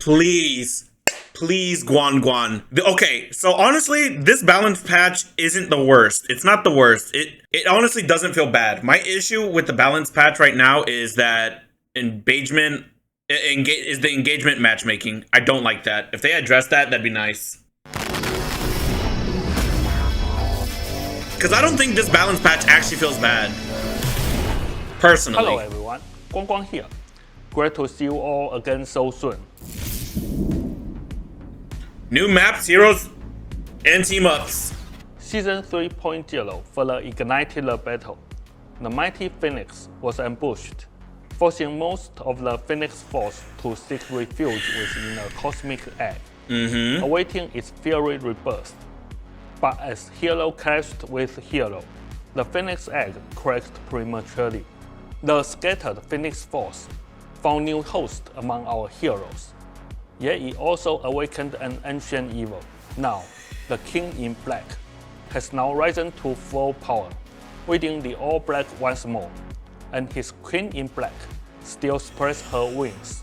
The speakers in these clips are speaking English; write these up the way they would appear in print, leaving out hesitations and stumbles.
Please. Please, Guan Guan. Okay, so honestly, this balance patch isn't the worst. It's not the worst. It honestly doesn't feel bad. My issue with the balance patch right now is that engagement is the engagement matchmaking. I don't like that. If they address that, that'd be nice. Because I don't think this balance patch actually feels bad. Personally. Hello everyone, Guang Guang here. Great to see you all again so soon. New maps, heroes, and team-ups. Season 3.0 further ignited the battle. The mighty Phoenix was ambushed, forcing most of the Phoenix force to seek refuge within a cosmic egg, awaiting its fiery rebirth. But as Hero clashed with Hero, the Phoenix egg cracked prematurely. The scattered Phoenix force found new hosts among our heroes. Yet it also awakened an ancient evil. Now, the King in Black has now risen to full power, wielding the All Black once more, and his Queen in Black still spreads her wings.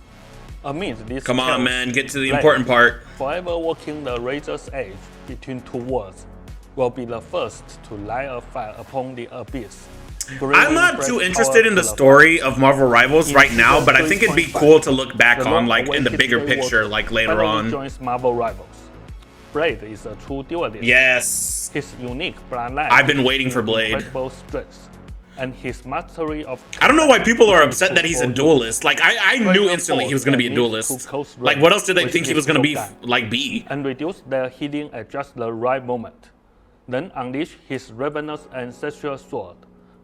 Amid this Come on, chaos, man, get to the Blade, important part. forever walking the razor's edge between two worlds, will be the first to light a fire upon the abyss. I'm not too interested in the story of Marvel Rivals right now, but I think it'd be cool to look back on, like, in the bigger picture, like, later on. Joins Marvel Rivals. Blade is a true duelist. Yes. His unique bloodline. I've been waiting for Blade. Incredible strength, and his mastery of. I don't know why people are upset that he's a duelist. Like, I knew instantly he was going to be a duelist. Like, what else did they think he was going to be, like, be? And reduce their healing at just the right moment. Then unleash his ravenous ancestral sword.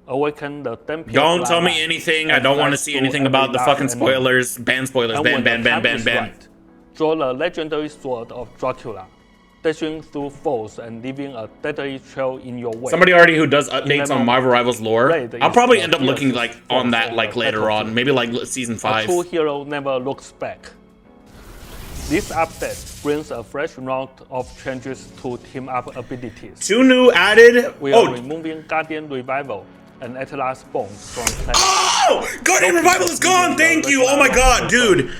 Awaken the Dampier. Don't tell me anything. I don't want to see anything about the fucking spoilers. Ban spoilers. Ban, ban, ban, ban, ban. Right, draw the legendary sword of Dracula, dashing through foes and leaving a deadly trail in your way. Somebody already who does updates on Marvel Rivals lore. I'll probably end up looking like on that like later on, maybe like season 5. A true hero never looks back. This update brings a fresh round of changes to team up abilities. 2 new added. We are removing Guardian Revival and Atlas Bond from play. Oh! Guardian Revival is gone! Thank you! Oh my god, dude!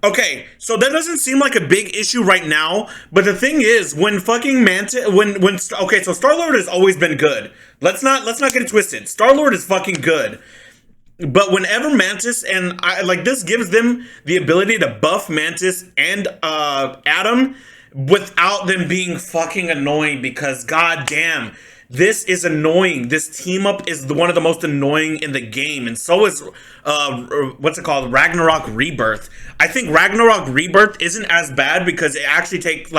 Okay, so that doesn't seem like a big issue right now, but the thing is, when fucking Mantis, okay, so Star-Lord has always been good. Let's not get it twisted. Star-Lord is fucking good. But whenever Mantis and this gives them the ability to buff Mantis and Adam without them being fucking annoying, because goddamn, this is annoying. This team up is one of the most annoying in the game, and so is what's it called, Ragnarok Rebirth. I think Ragnarok Rebirth isn't as bad because it actually takes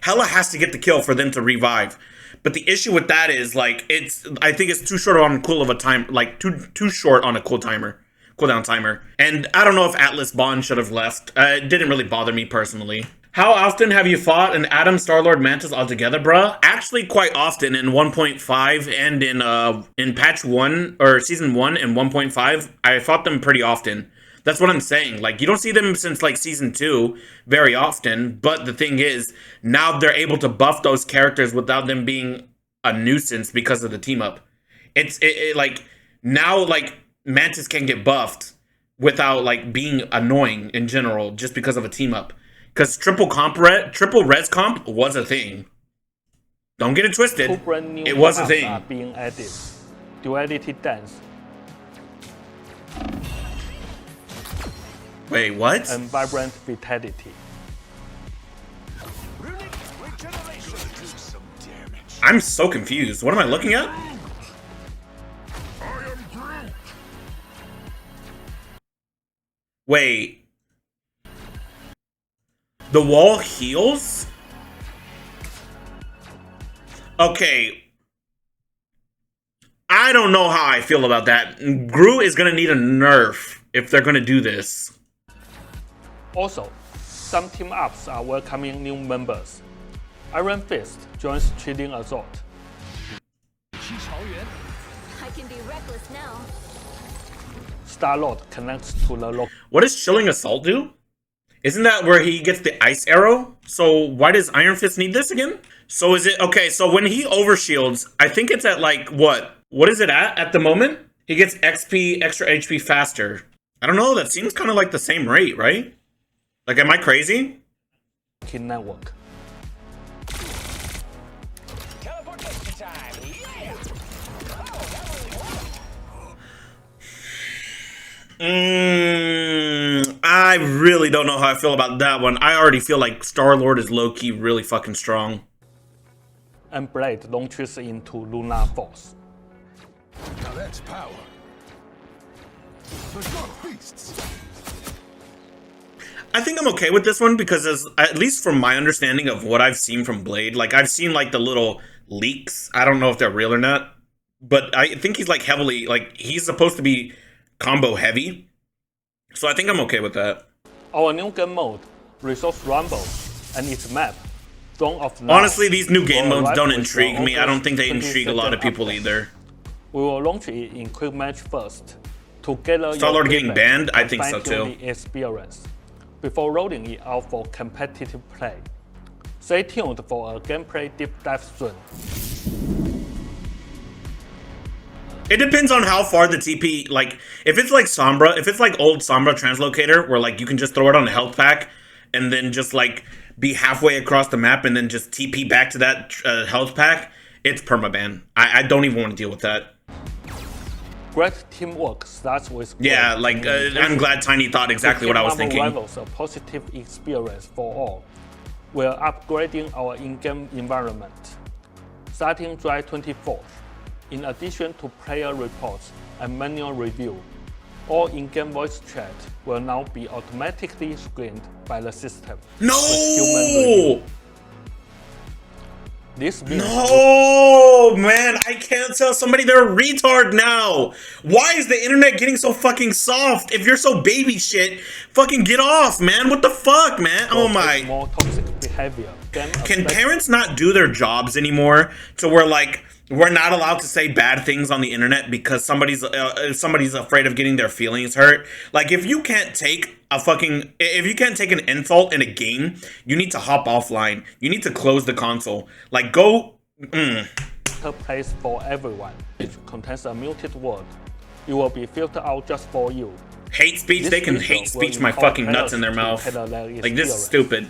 Hela has to get the kill for them to revive. But the issue with that is I think it's too short on cool of a time, too short on a cooldown timer. And I don't know if Atlas Bond should have left. It didn't really bother me personally. How often have you fought an Adam, Star-Lord, Mantis all together, bruh? Actually, quite often in 1.5 and in patch 1 or season 1 and 1.5, I fought them pretty often. That's what I'm saying. Like, you don't see them since season 2 very often, but the thing is, now they're able to buff those characters without them being a nuisance because of the team up. Now Mantis can get buffed without being annoying in general just because of a team up. Because triple res comp was a thing. Don't get it twisted. It was a thing. Are being added. Duality Dance. Wait, what? And Vibrant Vitality. I'm so confused. What am I looking at? Wait. The wall heals? Okay. I don't know how I feel about that. Gru is going to need a nerf if they're going to do this. Also, some team ups are welcoming new members. Iron Fist joins Chilling Assault. I can be reckless now. Star-Lord connects to the lock. What does Chilling Assault do? Isn't that where he gets the ice arrow? So why does Iron Fist need this again? So is it, okay, so when he overshields, I think it's at what? What is it at the moment? He gets XP, extra HP faster. I don't know, that seems kind of like the same rate, right? Like, am I crazy? Network. Teleportation time. Yeah. I really don't know how I feel about that one. I already feel like Star-Lord is low-key really fucking strong. And Blade launches into Lunar Force. Now that's power. The dark beasts. I think I'm okay with this one because, at least from my understanding of what I've seen from Blade, like I've seen like the little leaks. I don't know if they're real or not, but I think he's like heavily, like he's supposed to be combo heavy. So I think I'm okay with that. Our new game mode, Resource Rumble, and its map, Dawn of Night. Honestly, these new game will modes arrive don't with intrigue the me. I don't August think they intrigue a lot of 22nd people update. either. We will launch it in quick match first to gather Star-Lord your getting feedback banned? I and think so fine-tune too. the experience before rolling it out for competitive play. Stay tuned for a gameplay deep dive soon. It depends on how far the TP, like, if it's like Sombra, if it's like old Sombra Translocator, where like you can just throw it on a health pack and then just like be halfway across the map and then just TP back to that health pack, it's permaban. I don't even want to deal with that. Great teamwork starts with Yeah, great like, communication. I'm glad Tiny thought exactly To what I give was Marvel thinking. Rivals a positive experience for all. We're upgrading our in-game environment. Starting July 24th, in addition to player reports and manual review, all in-game voice chat will now be automatically screened by the system. with human review. No! This means No, man, I can't tell somebody they're a retard now. Why is the internet getting so fucking soft? If you're so baby shit, fucking get off, man. What the fuck, man? Oh my. more toxic behavior. Can parents not do their jobs anymore to where like we're not allowed to say bad things on the internet because somebody's afraid of getting their feelings hurt? Like if you can't take an insult in a game, you need to hop offline. You need to close the console. Like go. place for everyone, which contains a muted word. It will be filtered out just for you. Hate speech. This They can feature hate speech will my empower fucking nuts in their players to mouth. tailor their Like this is experience. stupid.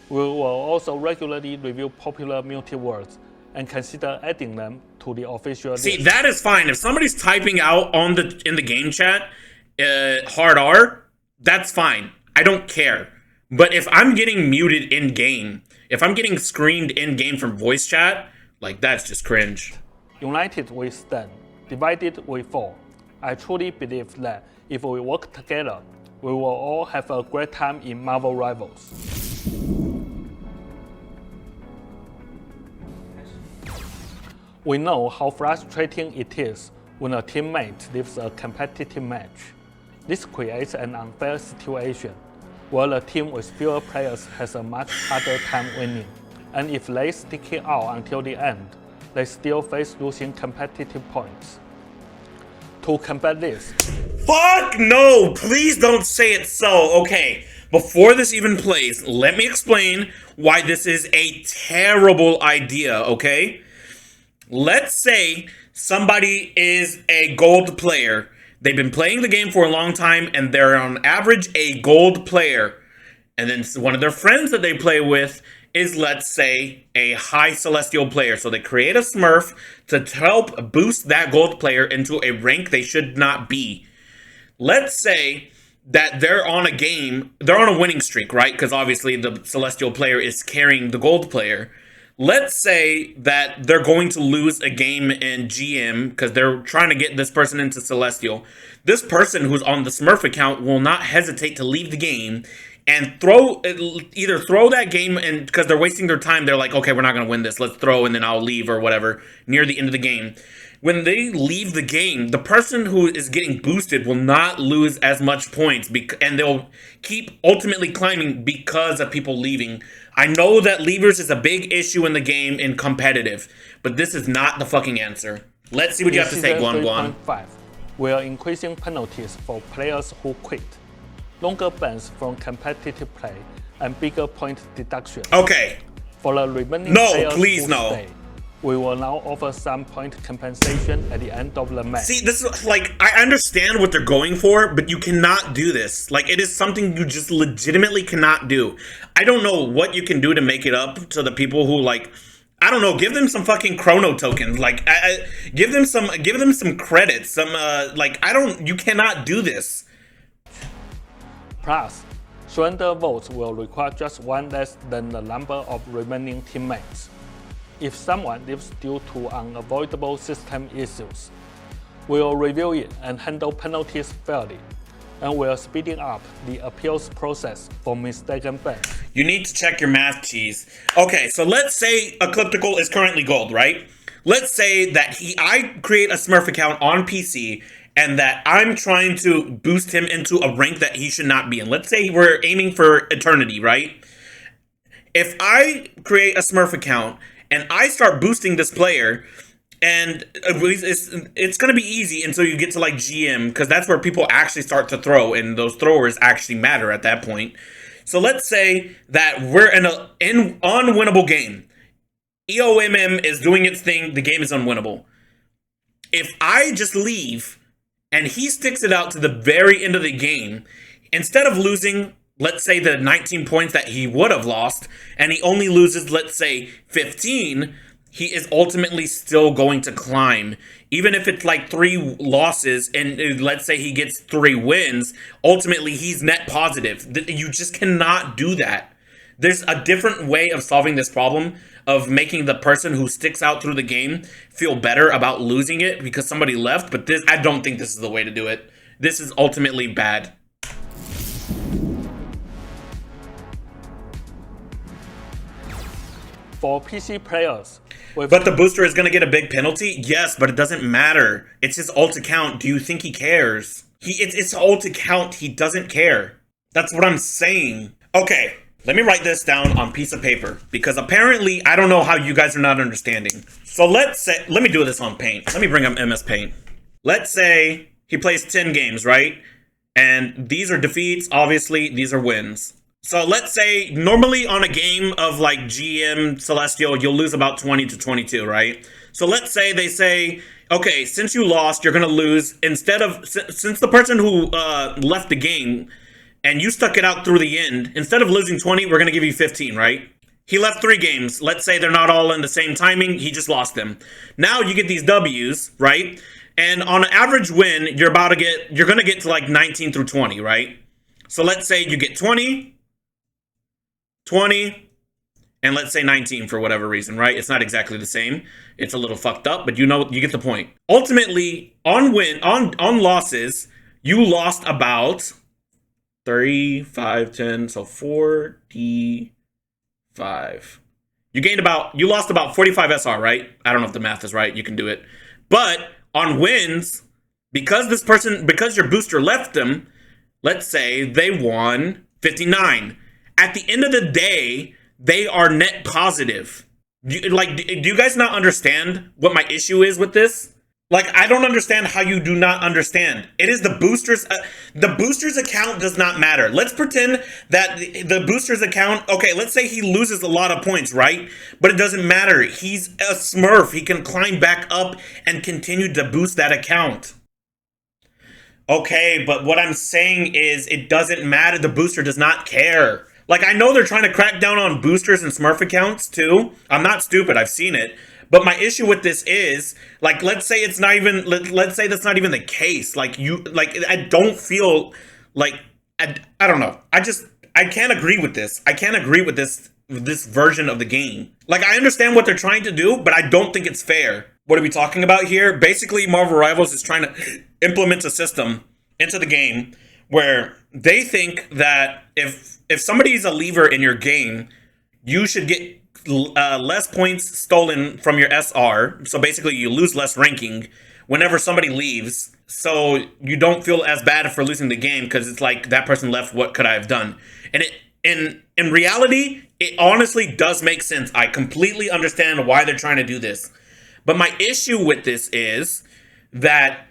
We will also regularly review popular muted words and consider adding them to the official See, list. that is fine. If somebody's typing out in the game chat, hard R, that's fine. I don't care. But if I'm getting muted in game, if I'm getting screened in game from voice chat, like that's just cringe. United we stand, divided we fall. I truly believe that if we work together, we will all have a great time in Marvel Rivals. We know how frustrating it is when a teammate leaves a competitive match. This creates an unfair situation, where the team with fewer players has a much harder time winning, and if they stick it out until the end, they still face losing competitive points. To combat this, Fuck no! Please don't say it so. Okay, before this even plays, let me explain why this is a terrible idea, okay? Let's say somebody is a gold player. They've been playing the game for a long time and they're on average a gold player. And then one of their friends that they play with is, let's say, a high celestial player. So they create a smurf to help boost that gold player into a rank they should not be. Let's say that they're on a winning streak, right? Because obviously the celestial player is carrying the gold player. Let's say that they're going to lose a game in GM because they're trying to get this person into Celestial. This person who's on the Smurf account will not hesitate to leave the game and either throw that game, and because they're wasting their time, they're like, okay, we're not going to win this. Let's throw and then I'll leave or whatever near the end of the game. When they leave the game, the person who is getting boosted will not lose as much points and they'll keep ultimately climbing because of people leaving. I know that leavers is a big issue in the game in competitive, but this is not the fucking answer. Let's see what you have to say, in Guan season Guan. 3.5, we are increasing penalties for players who quit, longer bans from competitive play, and bigger point deduction. Okay. For the remaining No, players please who no. stay, We will now offer some point compensation at the end of the match. See, this is like, I understand what they're going for, but you cannot do this. Like, it is something you just legitimately cannot do. I don't know what you can do to make it up to the people who, like, I don't know, give them some fucking chrono tokens. Like, give them some credits. Some, like, you cannot do this. Plus, surrender votes will require just one less than the number of remaining teammates. If someone leaves due to unavoidable system issues, we will review it and handle penalties fairly, and we are speeding up the appeals process for mistaken bans. You need to check your math, cheese. Okay, so let's say Ecliptical is currently gold, right? Let's say that I create a Smurf account on PC and that I'm trying to boost him into a rank that he should not be in. Let's say we're aiming for Eternity, right? If I create a Smurf account and I start boosting this player, and it's going to be easy until you get to like GM, because that's where people actually start to throw, and those throwers actually matter at that point. So let's say that we're in an unwinnable game. EOMM is doing its thing, the game is unwinnable. If I just leave and he sticks it out to the very end of the game, instead of losing, let's say, the 19 points that he would have lost, and he only loses, let's say, 15, he is ultimately still going to climb. Even if it's like 3 losses and let's say he gets 3 wins, ultimately he's net positive. You just cannot do that. There's a different way of solving this problem, of making the person who sticks out through the game feel better about losing it because somebody left, but I don't think this is the way to do it. This is ultimately bad. For PC players, but the booster is going to get a big penalty? Yes, but it doesn't matter. It's his ult account. Do you think he cares? It's ult account. He doesn't care. That's what I'm saying. Okay, let me write this down on a piece of paper, because apparently I don't know how you guys are not understanding. So let me do this on Paint. Let me bring up MS Paint. Let's say he plays 10 games, right? And these are defeats, obviously. These are wins. So let's say normally on a game of like GM Celestial, you'll lose about 20 to 22, right? So let's say they say, okay, since you lost, you're going to lose, instead of, since the person who left the game and you stuck it out through the end, instead of losing 20, we're going to give you 15, right? He left 3 games. Let's say they're not all in the same timing. He just lost them. Now you get these W's, right? And on an average win, you're going to get to like 19 through 20, right? So let's say you get 20, and let's say 19 for whatever reason, right? It's not exactly the same. It's a little fucked up, but you get the point. Ultimately, on losses, you lost about 35, 10, so 45. You lost about 45 SR, right? I don't know if the math is right. You can do it. But on wins, because your booster left them, let's say they won 59. At the end of the day, they are net positive. Do you guys not understand what my issue is with this? Like, I don't understand how you do not understand. It is the boosters. The boosters account does not matter. Let's pretend that the boosters account, okay, let's say he loses a lot of points, right? But it doesn't matter. He's a Smurf. He can climb back up and continue to boost that account. Okay, but what I'm saying is it doesn't matter. The booster does not care. Like, I know they're trying to crack down on boosters and Smurf accounts too. I'm not stupid. I've seen it. But my issue with this is, like, let's say that's not even the case. I don't feel like, I don't know. I can't agree with this. I can't agree with this version of the game. Like, I understand what they're trying to do, but I don't think it's fair. What are we talking about here? Basically, Marvel Rivals is trying to implement a system into the game where they think that if somebody's a leaver in your game, you should get less points stolen from your SR. So basically, you lose less ranking whenever somebody leaves. So you don't feel as bad for losing the game because it's like, that person left, what could I have done? And in reality, it honestly does make sense. I completely understand why they're trying to do this. But my issue with this is that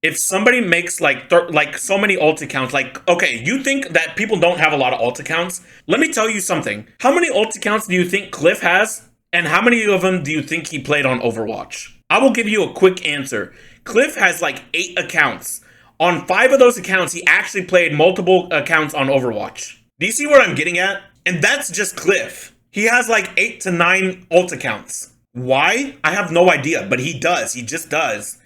if somebody makes like so many alt accounts, like, okay, you think that people don't have a lot of alt accounts? Let me tell you something. How many alt accounts do you think Cliff has And how many of them do you think he played on Overwatch? I will give you a quick answer. Cliff has like 8 accounts. On 5 of those accounts, he actually played multiple accounts on Overwatch. Do you see where I'm getting at? And that's just Cliff. He has like 8 to 9 ult accounts. Why? I have no idea, but he does. He just does.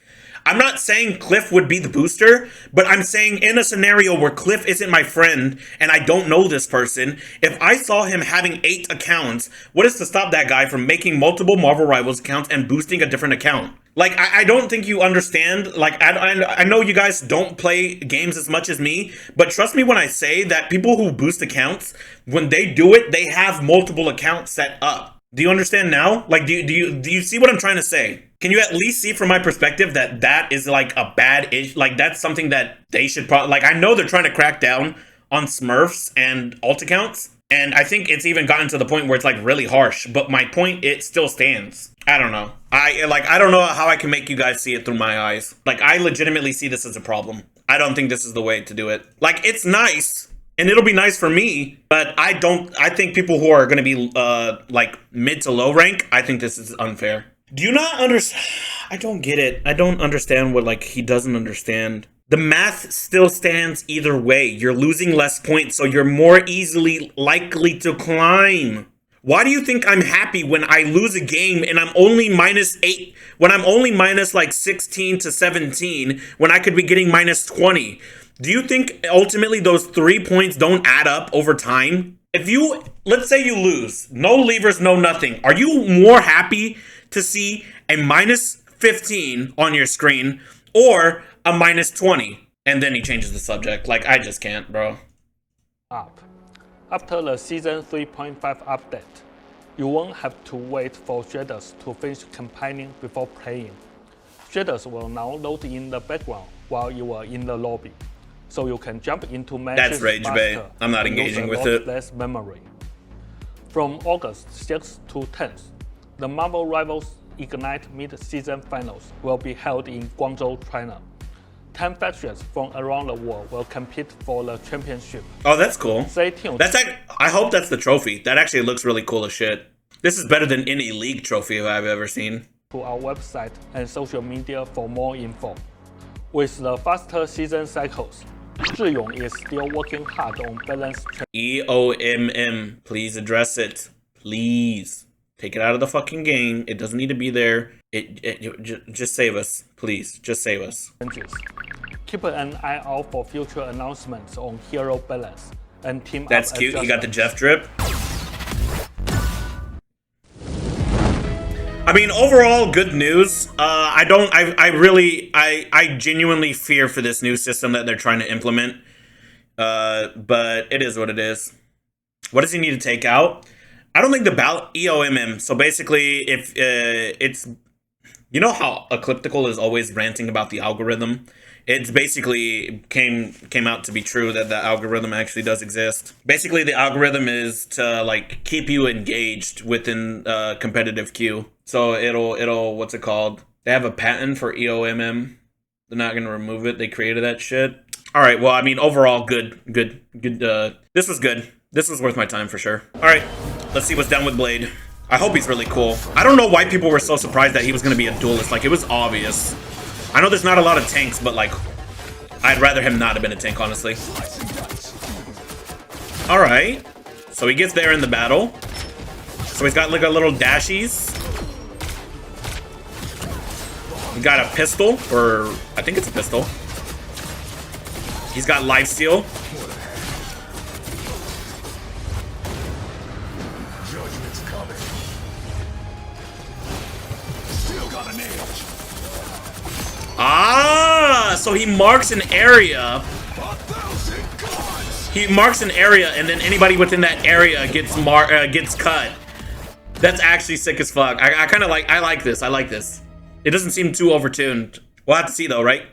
I'm not saying Cliff would be the booster, but I'm saying in a scenario where Cliff isn't my friend and I don't know this person, if I saw him having 8 accounts, what is to stop that guy from making multiple Marvel Rivals accounts and boosting a different account? Like, I don't think you understand. Like, I know you guys don't play games as much as me, but trust me when I say that people who boost accounts, when they do it, they have multiple accounts set up. Do you understand now? Like, do you see what I'm trying to say? Can you at least see from my perspective that that is like a bad issue? Like, that's something that they should probably, like, I know they're trying to crack down on Smurfs and alt accounts, and I think it's even gotten to the point where it's like really harsh, but my point, it still stands. I don't know. I don't know how I can make you guys see it through my eyes. Like, I legitimately see this as a problem. I don't think this is the way to do it. Like, it's nice, and it'll be nice for me, but I think people who are going to be, like, mid to low rank, I think this is unfair. Do you not understand? I don't get it. I don't understand what, like, he doesn't understand. The math still stands either way. You're losing less points, so you're more easily likely to climb. Why do you think I'm happy when I lose a game and I'm only -8, when I'm only minus like 16 to 17, when I could be getting -20? Do you think ultimately those 3 points don't add up over time? If you, let's say you lose, no levers, no nothing, are you more happy to see a -15 on your screen or a -20? And then he changes the subject. Like, I just can't, bro. After the Season 3.5 update, you won't have to wait for shaders to finish campaigning before playing. Shaders will now load in the background while you are in the lobby, so you can jump into matches That's Rage Bay. I'm not engaging with it. Less memory. From August 6th to 10th, the Marvel Rivals Ignite Mid-Season Finals will be held in Guangzhou, China. 10 factions from around the world will compete for the championship. Oh, that's cool. Stay tuned. That's like, I hope that's the trophy. That actually looks really cool as shit. This is better than any league trophy I've ever seen. To our website and social media for more info. With the faster season cycles, Zhiyong is still working hard on balance. EOMM, please address it. Please. Take it out of the fucking game. It doesn't need to be there. Just save us. Please, just save us. Keep an eye out for future announcements on hero balance and team up. That's cute. You got the Jeff drip. I mean, overall, good news. I genuinely fear for this new system that they're trying to implement. But it is what it is. What does he need to take out? I don't think the EOMM. So basically, if it's, you know how Ecliptical is always ranting about the algorithm? It's basically came out to be true that the algorithm actually does exist. Basically, the algorithm is to like keep you engaged within competitive queue. So it'll what's it called? They have a patent for EOMM. They're not gonna remove it. They created that shit. All right. Well, I mean, overall, good. This was good. This was worth my time for sure. All right. Let's see what's down with Blade. I hope he's really cool. I don't know why people were so surprised that he was going to be a duelist. Like, it was obvious. I know there's not a lot of tanks, but, like, I'd rather him not have been a tank, honestly. Alright. So he gets there in the battle. So he's got, like, a little dashies. He got a pistol, or I think it's a pistol. He's got lifesteal. Ah, so he marks an area. He marks an area, and then anybody within that area gets cut. That's actually sick as fuck. I like this. I like this. It doesn't seem too overtuned. We'll have to see though, right?